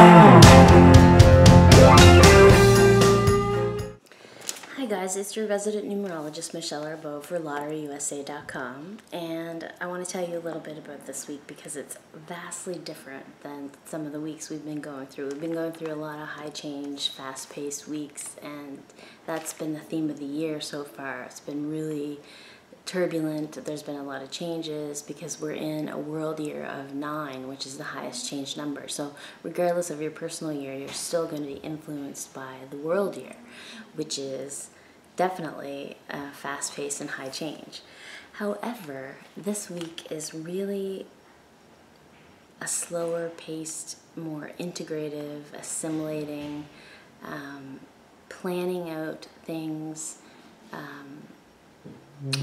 Hi guys, it's your resident numerologist Michelle Arbeau for LotteryUSA.com, and I want to tell you a little bit about this week because it's vastly different than some of the weeks we've been going through. We've been going through a lot of high change, fast-paced weeks, and that's been the theme of the year so far. It's been really turbulent. There's been a lot of changes because we're in a world year of 9, which is the highest change number. So regardless of your personal year, you're still going to be influenced by the world year, which is definitely fast-paced and high change. However, this week is really a slower paced, more integrative, assimilating, planning out things,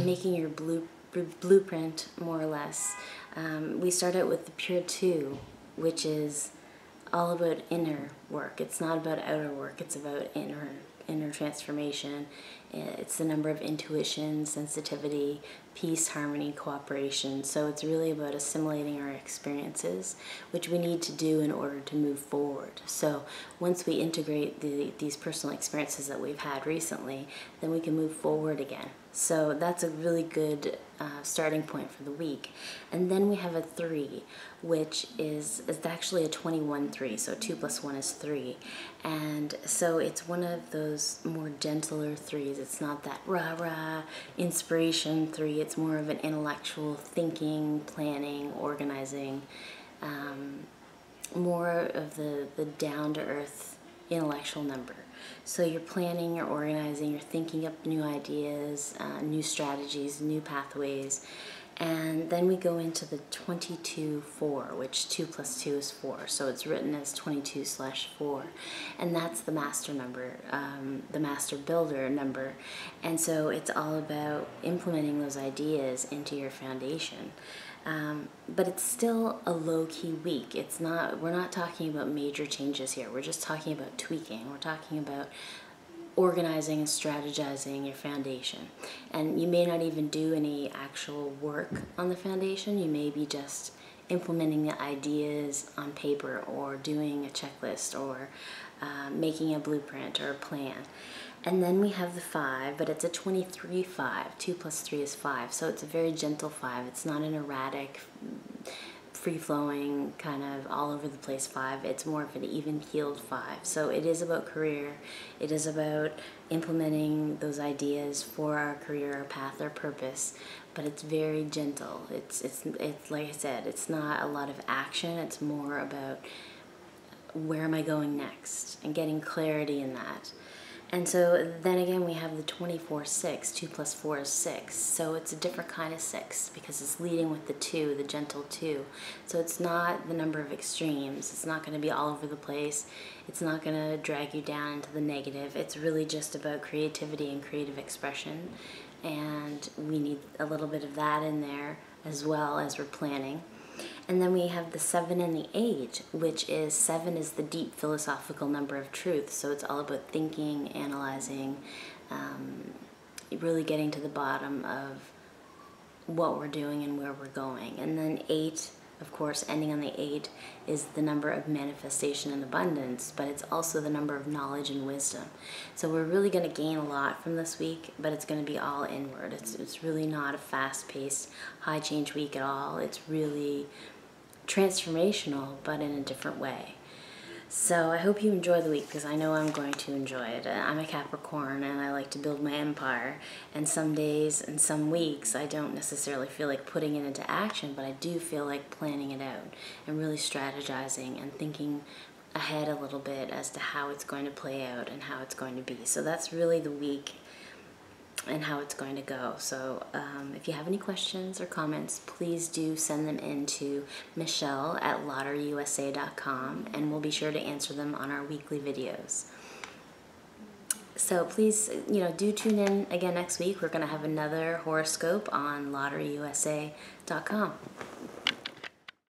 making your blueprint more or less. We start out with the Pure 2, which is all about inner work. It's not about outer work, it's about inner transformation. It's the number of intuition, sensitivity, peace, harmony, cooperation. So it's really about assimilating our experiences, which we need to do in order to move forward. So once we integrate these personal experiences that we've had recently, then we can move forward again. So that's a really good starting point for the week. And then we have a 3, which is actually a 21-3, so 2 plus 1 is 3. And so it's one of those more gentler 3s. It's not that rah-rah inspiration 3. It's more of an intellectual thinking, planning, organizing, more of the down-to-earth intellectual number. So you're planning, you're organizing, you're thinking up new ideas, new strategies, new pathways. And then we go into the 22-4, which 2 plus 2 is 4. So it's written as 22/4. And that's the master number, the master builder number. And so it's all about implementing those ideas into your foundation. But it's still a low-key week. We're not talking about major changes here. We're just talking about tweaking. We're talking about organizing and strategizing your foundation. And you may not even do any actual work on the foundation. You may be just implementing the ideas on paper, or doing a checklist, or making a blueprint or a plan. And then we have the 5, but it's a 23-5. 2 plus 3 is 5. So it's a very gentle 5. It's not an erratic, free-flowing, kind of all over the place 5. It's more of an even-keeled 5. So it is about career. It is about implementing those ideas for our career, our path, our purpose. But it's very gentle. It's like I said, it's not a lot of action. It's more about where am I going next, and getting clarity in that. And so then again we have the 24-6, 2 plus 4 is 6. So it's a different kind of 6 because it's leading with the 2, the gentle 2. So it's not the number of extremes. It's not going to be all over the place. It's not going to drag you down into the negative. It's really just about creativity and creative expression. And we need a little bit of that in there as well as we're planning. And then we have the 7 and the 8, which is 7 is the deep philosophical number of truth. So it's all about thinking, analyzing, really getting to the bottom of what we're doing and where we're going. And then 8, of course, ending on the 8, is the number of manifestation and abundance, but it's also the number of knowledge and wisdom. So we're really going to gain a lot from this week, but it's going to be all inward. It's really not a fast-paced, high-change week at all. It's really transformational, but in a different way. So I hope you enjoy the week, because I know I'm going to enjoy it. I'm a Capricorn, and I like to build my empire. And some days and some weeks, I don't necessarily feel like putting it into action, but I do feel like planning it out and really strategizing and thinking ahead a little bit as to how it's going to play out and how it's going to be. So that's really the week and how it's going to go. So if you have any questions or comments, please do send them in to Michelle at LotteryUSA.com, and we'll be sure to answer them on our weekly videos. So please, do tune in again next week. We're going to have another horoscope on LotteryUSA.com.